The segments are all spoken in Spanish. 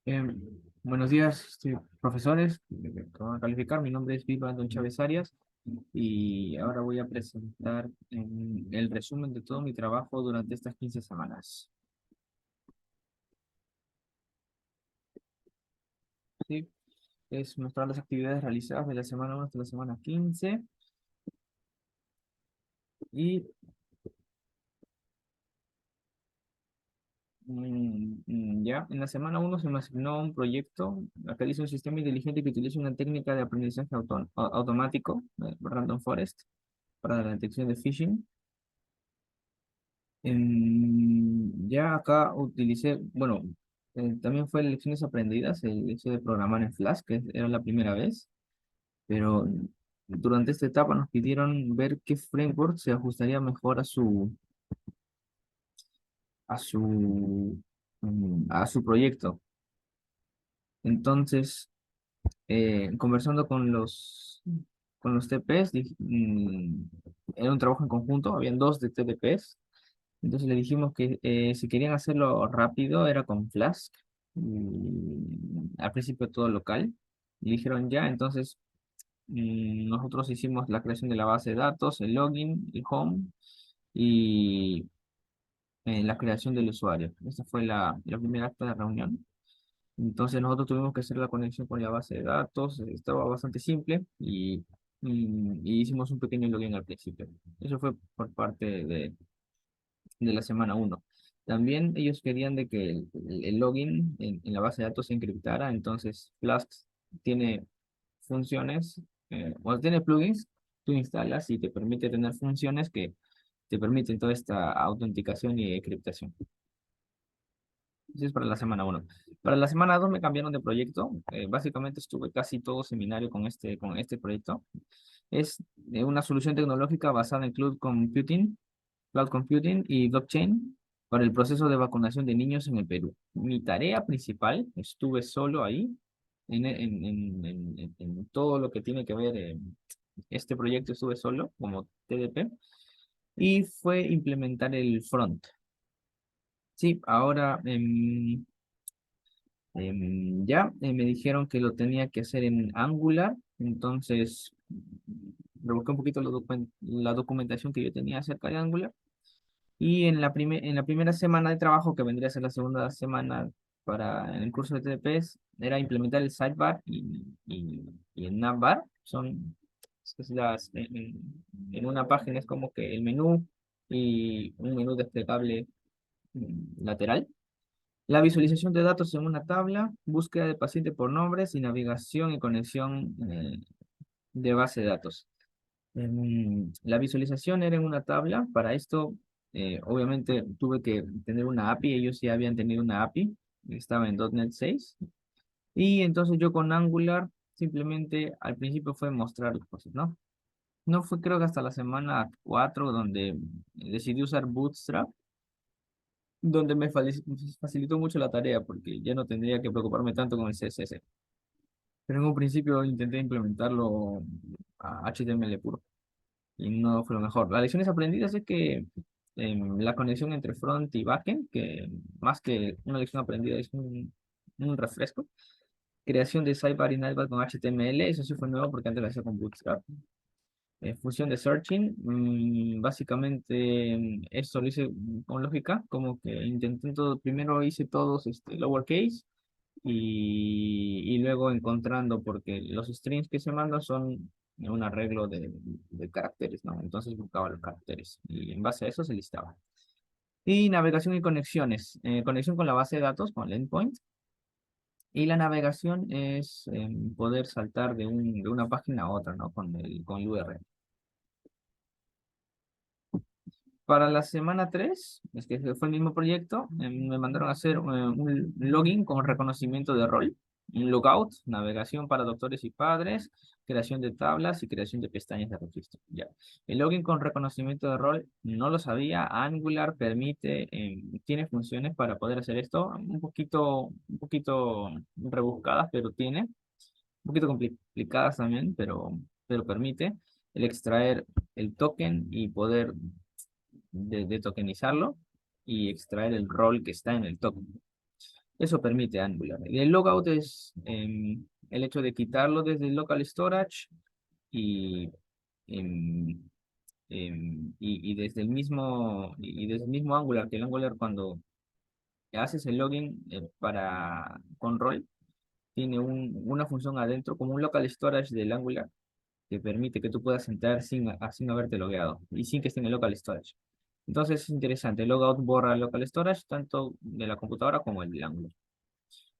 Em, Buenos días, profesores. Que van a calificar. Mi nombre es Viva Don Chávez Arias y ahora voy a presentar el resumen de todo mi trabajo durante estas 15 semanas. ¿Sí? Es mostrar las actividades realizadas de la semana 1 hasta la semana 15 y ya, en la semana 1 se me asignó un proyecto. Acá dice un sistema inteligente que utiliza una técnica de aprendizaje automático, Random Forest, para la detección de phishing. Ya acá utilicé, bueno, también fue lecciones aprendidas, el hecho de programar en Flash, que era la primera vez, pero durante esta etapa nos pidieron ver qué framework se ajustaría mejor a su proyecto. Entonces, conversando con los TPs, era un trabajo en conjunto, habían dos de TDPs. Entonces le dijimos que si querían hacerlo rápido era con Flask. Al principio todo local. Y dijeron ya, entonces nosotros hicimos la creación de la base de datos, el login, el home y la creación del usuario. Esa fue la primera acta de reunión. Entonces nosotros tuvimos que hacer la conexión con la base de datos. Estaba bastante simple y hicimos un pequeño login al principio. Eso fue por parte de la semana 1. También ellos querían de que el login en la base de datos se encriptara, entonces Flask tiene funciones, o tiene plugins, tú instalas y te permite tener funciones que te permiten toda esta autenticación y encriptación. Eso es para la semana 1. Para la semana 2 me cambiaron de proyecto. Básicamente estuve casi todo seminario con este proyecto. Es una solución tecnológica basada en cloud computing y blockchain para el proceso de vacunación de niños en el Perú. Mi tarea principal, estuve solo ahí, en todo lo que tiene que ver este proyecto, estuve solo como TDP, y fue implementar el front. Sí, ahora ya me dijeron que lo tenía que hacer en Angular, entonces rebusqué un poquito la documentación que yo tenía acerca de Angular. Y en la primera semana de trabajo, que vendría a ser la segunda semana para en el curso de TDPs, era implementar el sidebar y el navbar. En una página es como que el menú y un menú desplegable lateral. La visualización de datos en una tabla, búsqueda de paciente por nombres y navegación y conexión de base de datos. La visualización era en una tabla. Para esto, obviamente, tuve que tener una API. Ellos ya habían tenido una API. Estaba en .NET 6. Y entonces yo con Angular simplemente al principio fue mostrar las cosas, ¿no? No fue creo que hasta la semana 4 donde decidí usar Bootstrap, donde me facilitó mucho la tarea porque ya no tendría que preocuparme tanto con el CSS. Pero en un principio intenté implementarlo a HTML puro y no fue lo mejor. Las lecciones aprendidas es que la conexión entre front y backend, que más que una lección aprendida es un refresco. Creación de sidebar y navbar con HTML, eso sí fue nuevo porque antes lo hacía con Bootstrap. Función de searching, básicamente esto lo hice con lógica, como que intenté todo, primero hice todos lowercase y luego encontrando, porque los strings que se mandan son un arreglo de caracteres, ¿no? Entonces buscaba los caracteres y en base a eso se listaba. Y navegación y conexiones. Conexión con la base de datos, con el endpoint. Y la navegación es poder saltar de una página a otra, ¿no? Con el URL. Para la semana 3 es que fue el mismo proyecto, me mandaron a hacer un login con reconocimiento de rol, un logout, navegación para doctores y padres, creación de tablas y creación de pestañas de registro. Ya. El login con reconocimiento de rol no lo sabía. Angular permite, tiene funciones para poder hacer esto, un poquito rebuscadas, pero tiene, un poquito complicadas también, pero permite el extraer el token y poder de tokenizarlo y extraer el rol que está en el token. Eso permite Angular. Y el logout es el hecho de quitarlo desde el local storage y, em, y desde y desde el mismo Angular, que el Angular cuando haces el login con rol, tiene una función adentro, como un local storage del Angular, que permite que tú puedas entrar sin haberte logueado y sin que esté en el local storage. Entonces es interesante, el logout borra el local storage tanto de la computadora como el del Angular.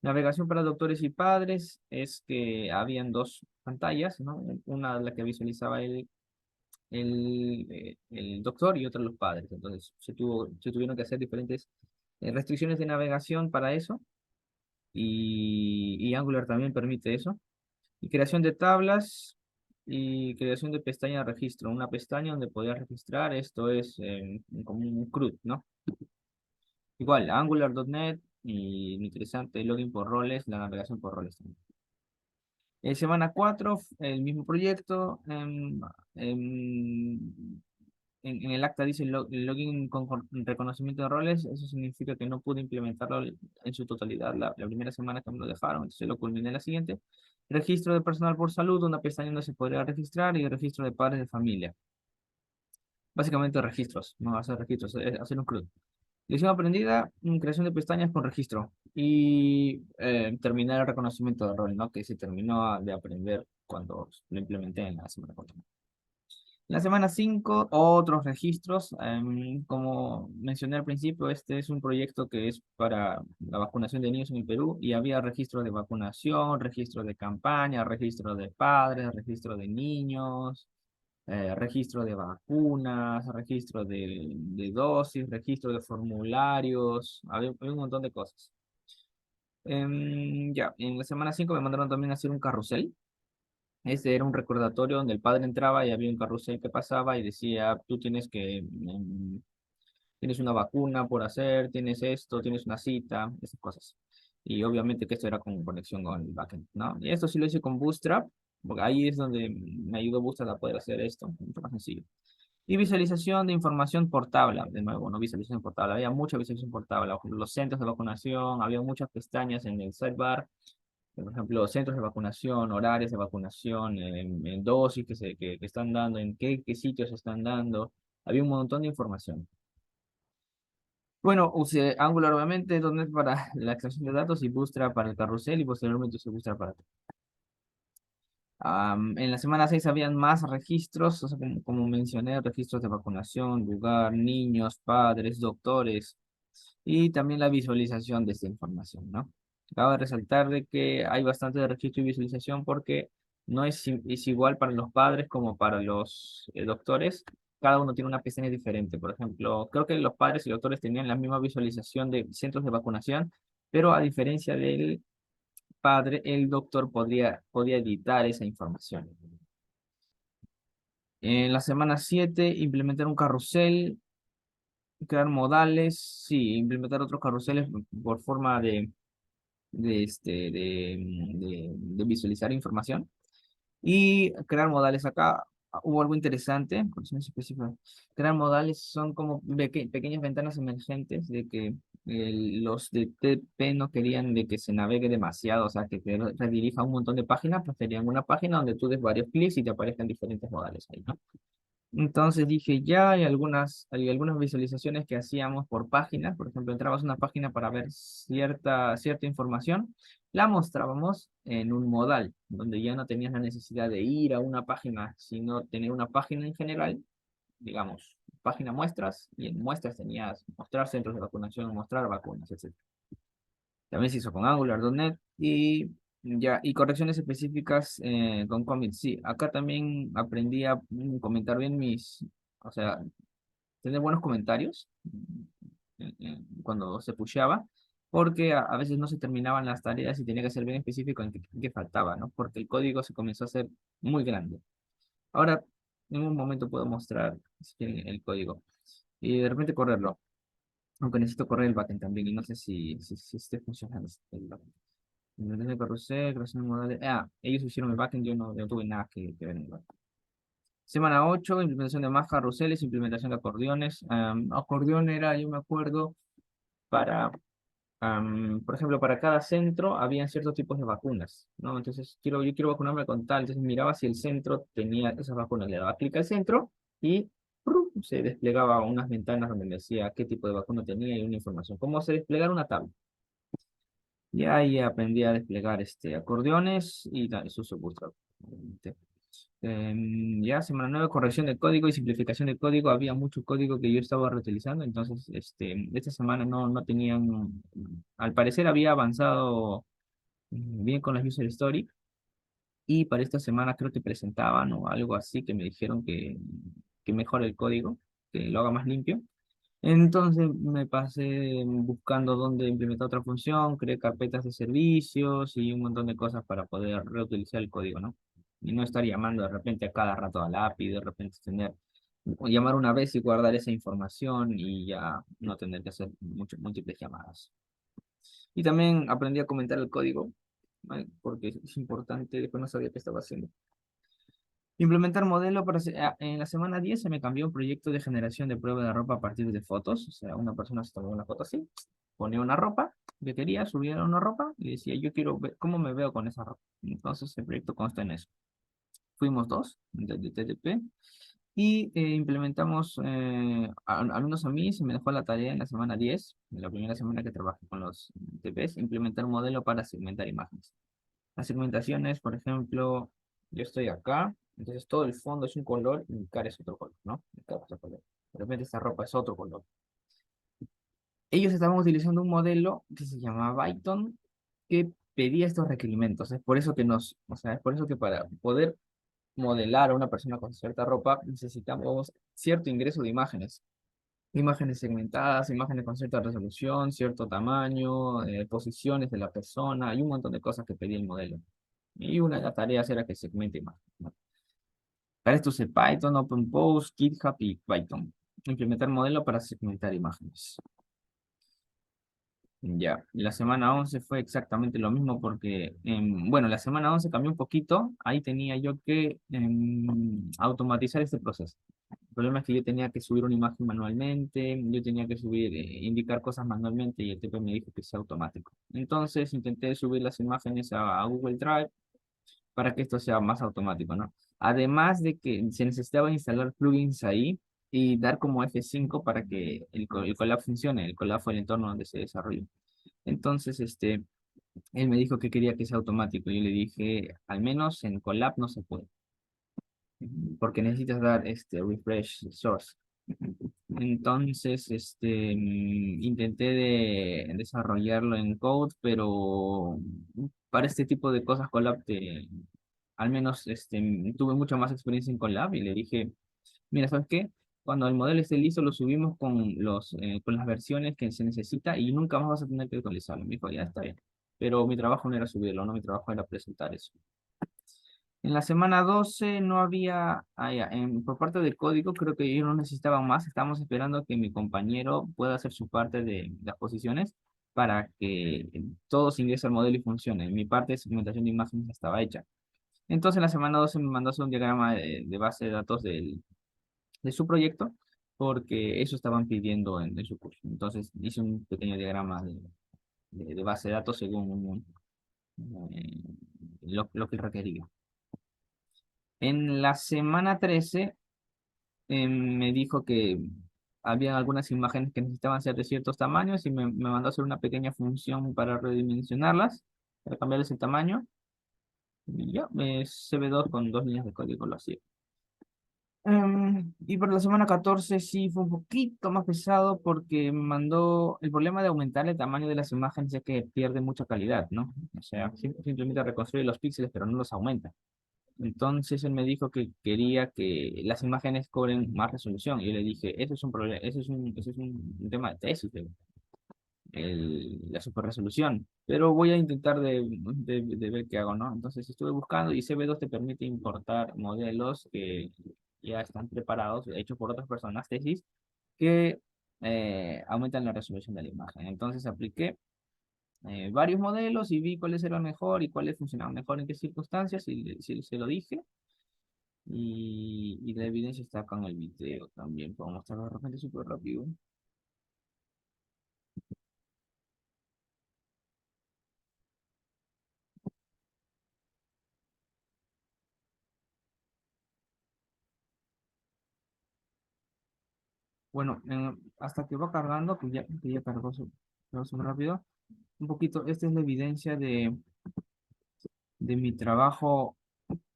Navegación para doctores y padres es que habían dos pantallas, ¿no? Una la que visualizaba el doctor y otra los padres. Entonces se tuvieron que hacer diferentes restricciones de navegación para eso y Angular también permite eso. Y creación de tablas y creación de pestaña de registro. Una pestaña donde podías registrar, esto es como un CRUD, ¿no? Igual, Angular.net y interesante, login por roles, la navegación por roles también. Semana 4 el mismo proyecto. Em, en el acta dice el login con reconocimiento de roles. Eso significa que no pude implementarlo en su totalidad la primera semana que me lo dejaron. Entonces lo culminé la siguiente. Registro de personal por salud, una pestaña donde se podría registrar y registro de padres de familia. Básicamente registros, no hacer registros, hacer un CRUD. Lección aprendida, creación de pestañas con registro y terminar el reconocimiento de rol, ¿no? Que se terminó de aprender cuando lo implementé en la semana 4. En la semana 5 otros registros. Como mencioné al principio, este es un proyecto que es para la vacunación de niños en el Perú y había registro de vacunación, registro de campaña, registro de padres, registro de niños, registro de vacunas, registro de dosis, registro de formularios, había un montón de cosas. Ya, en la semana 5 me mandaron también a hacer un carrusel. Este era un recordatorio donde el padre entraba y había un carrusel que pasaba y decía, tú tienes una vacuna por hacer, tienes esto, tienes una cita, esas cosas. Y obviamente que esto era con conexión con el backend, ¿no? Y esto sí lo hice con Bootstrap, porque ahí es donde me ayudó Bootstrap a poder hacer esto, mucho más sencillo. Y visualización de información por tabla, de nuevo, no visualización por tabla, había mucha visualización por tabla, los centros de vacunación, había muchas pestañas en el sidebar, por ejemplo, centros de vacunación, horarios de vacunación, en dosis que están dando, en qué sitios están dando, había un montón de información. Bueno, usé Angular obviamente, .NET para la extracción de datos y Bootstrap para el carrusel y posteriormente usé Bootstrap para todo. En la semana 6 habían más registros, o sea, como mencioné, registros de vacunación, lugar, niños, padres, doctores y también la visualización de esta información, ¿no? Acabo de resaltar de que hay bastante de registro y visualización porque no es igual para los padres como para los doctores. Cada uno tiene una pestaña diferente. Por ejemplo, creo que los padres y doctores tenían la misma visualización de centros de vacunación, pero a diferencia del padre, el doctor podía editar esa información. En la semana 7 implementar un carrusel, crear modales, sí, implementar otros carruseles por forma de visualizar información y crear modales acá. Hubo algo interesante, condiciones específicas. Crear modales son como pequeñas ventanas emergentes de que los de TP no querían de que se navegue demasiado, o sea, que te redirija a un montón de páginas, preferían una página donde tú des varios clics y te aparezcan diferentes modales ahí, ¿no? Entonces dije, ya hay algunas visualizaciones que hacíamos por páginas. Por ejemplo, entrabas a una página para ver cierta información, la mostrábamos en un modal, donde ya no tenías la necesidad de ir a una página, sino tener una página en general, digamos, página muestras, y en muestras tenías mostrar centros de vacunación, mostrar vacunas, etc. También se hizo con Angular.net y ya, y correcciones específicas con commits. Sí, acá también aprendí a comentar bien o sea, tener buenos comentarios cuando se pusheaba, porque a veces no se terminaban las tareas y tenía que ser bien específico en qué faltaba, ¿no? Porque el código se comenzó a hacer muy grande. Ahora, en un momento puedo mostrar si quieren, el código y de repente correrlo, aunque necesito correr el backend también y no sé si esté funcionando el backend. Implementación de carrusel, creación de modales. Ellos hicieron el backend, yo no tuve nada que ver en el backend. Semana 8 implementación de más carruseles, implementación de acordeones. Acordeón era, yo me acuerdo, para Por ejemplo, para cada centro había ciertos tipos de vacunas, ¿no? Entonces, yo quiero vacunarme con tal, entonces miraba si el centro tenía esas vacunas, le daba clic al centro y ¡prum! Se desplegaba unas ventanas donde me decía qué tipo de vacuna tenía y una información, cómo se desplegara una tabla. Y ahí aprendí a desplegar acordeones y sus subúltimos. Ya, semana 9 corrección de código y simplificación de código. Había mucho código que yo estaba reutilizando, entonces esta semana no tenían, al parecer había avanzado bien con las user story y para esta semana creo que presentaban o algo así que me dijeron que mejore el código, que lo haga más limpio. Entonces me pasé buscando dónde implementar otra función, creé carpetas de servicios y un montón de cosas para poder reutilizar el código, ¿no? Y no estar llamando de repente a cada rato a la API, de repente tener, o llamar una vez y guardar esa información y ya no tener que hacer múltiples llamadas. Y también aprendí a comentar el código, ¿vale? Porque es importante, después no sabía qué estaba haciendo. Implementar modelo en la semana 10 se me cambió un proyecto de generación de prueba de ropa a partir de fotos. O sea, una persona se tomó una foto así, ponía una ropa que quería, subía una ropa y decía, yo quiero ver cómo me veo con esa ropa. Entonces el proyecto consta en eso. Fuimos dos de TTP y implementamos, al menos a mí se me dejó la tarea en la semana 10, en la primera semana que trabajé con los TPs, implementar un modelo para segmentar imágenes. Las segmentaciones, por ejemplo, yo estoy acá, entonces todo el fondo es un color y mi cara es otro color, ¿no? Mi cara es otro color. De repente esta ropa es otro color. Ellos estaban utilizando un modelo que se llamaba Byton que pedía estos requerimientos. Es por eso que o sea, es por eso que para poder modelar a una persona con cierta ropa necesitamos cierto ingreso de imágenes. Imágenes segmentadas, imágenes con cierta resolución, cierto tamaño, posiciones de la persona y un montón de cosas que pedía el modelo. Y una de las tareas era que segmente imágenes, ¿no? Para esto usé Python, OpenPose, GitHub y Python. Implementar modelo para segmentar imágenes. Ya, la semana 11 fue exactamente lo mismo porque, bueno, la semana 11 cambió un poquito. Ahí tenía yo que automatizar este proceso. El problema es que yo tenía que subir una imagen manualmente, yo tenía que subir, indicar cosas manualmente y el TP me dijo que sea automático. Entonces intenté subir las imágenes a Google Drive para que esto sea más automático, ¿no? Además de que se necesitaba instalar plugins ahí y dar como F5 para que el collab funcione. El collab fue el entorno donde se desarrolló. Entonces, él me dijo que quería que sea automático. Yo le dije, al menos en collab no se puede, porque necesitas dar este refresh source. Entonces, intenté desarrollarlo en Code, pero para este tipo de cosas, Colab, al menos tuve mucha más experiencia en Colab y le dije, mira, ¿sabes qué? Cuando el modelo esté listo, lo subimos con las versiones que se necesita y nunca más vas a tener que actualizarlo. Me dijo, ya está bien. Pero mi trabajo no era subirlo, no, mi trabajo era presentar eso. En la semana 12 no había, por parte del código, creo que ellos no necesitaban más. Estamos esperando que mi compañero pueda hacer su parte de las posiciones para que todos ingresen al modelo y funcione. Mi parte de segmentación de imágenes estaba hecha. Entonces, en la semana 12 me mandó a hacer un diagrama de base de datos de su proyecto, porque eso estaban pidiendo en su curso. Entonces, hice un pequeño diagrama de base de datos según eh, lo que requería. En la semana 13 me dijo que había algunas imágenes que necesitaban ser de ciertos tamaños y me mandó a hacer una pequeña función para redimensionarlas, para cambiarles el tamaño. Y ya, CB2 con dos líneas de código lo hacía. Y para la semana 14 sí fue un poquito más pesado porque me mandó el problema de aumentar el tamaño de las imágenes ya que pierde mucha calidad, ¿no? O sea, simplemente reconstruye los píxeles pero no los aumenta. Entonces él me dijo que quería que las imágenes cobren más resolución. Y yo le dije, eso es un problema, eso es un tema de tesis, la superresolución. Pero voy a intentar de ver qué hago, ¿no? Entonces estuve buscando y CB2 te permite importar modelos que ya están preparados, hechos por otras personas, tesis, que aumentan la resolución de la imagen. Entonces apliqué varios modelos y vi cuáles eran mejor y cuáles funcionaban mejor en qué circunstancias y se lo dije. Y la evidencia está acá en el video también. Puedo mostrarlo de repente súper rápido. Bueno, hasta que va cargando, que ya cargó súper rápido. Un poquito, esta es la evidencia de mi trabajo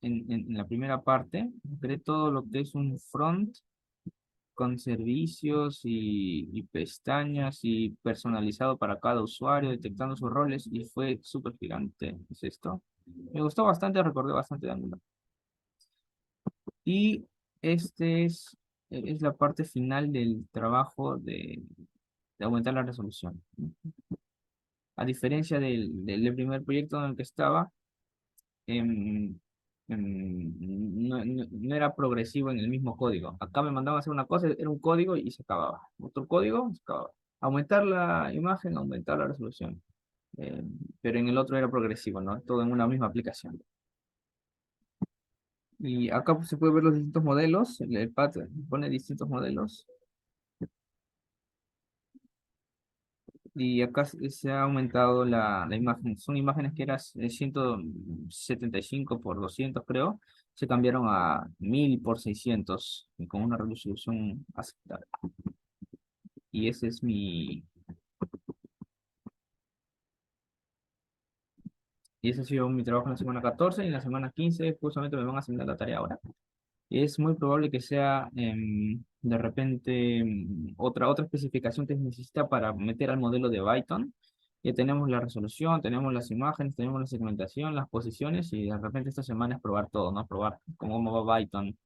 en la primera parte. Creé todo lo que es un front con servicios y pestañas y personalizado para cada usuario, detectando sus roles y fue súper gigante. Es esto. Me gustó bastante, recordé bastante de Angular. Y este es la parte final del trabajo de aumentar la resolución. A diferencia del primer proyecto en el que estaba, em, no era progresivo en el mismo código. Acá me mandaban a hacer una cosa, era un código y se acababa. Otro código, se acababa. Aumentar la imagen, aumentar la resolución. Pero en el otro era progresivo, ¿no? Todo en una misma aplicación. Y acá pues, se puede ver los distintos modelos. El pad pone distintos modelos. Y acá se ha aumentado la imagen. Son imágenes que eran 175 por 200 creo. Se cambiaron a 1000 por 600 y con una resolución aceptable. Y ese es y ese ha sido mi trabajo en la semana 14 y en la semana 15 justamente me van a asignar la tarea ahora. Es muy probable que sea de repente otra especificación que se necesita para meter al modelo de Python. Ya tenemos la resolución, tenemos las imágenes, tenemos la segmentación, las posiciones y de repente esta semana es probar todo, ¿no? Probar cómo va Python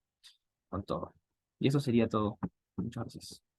con todo. Y eso sería todo. Muchas gracias.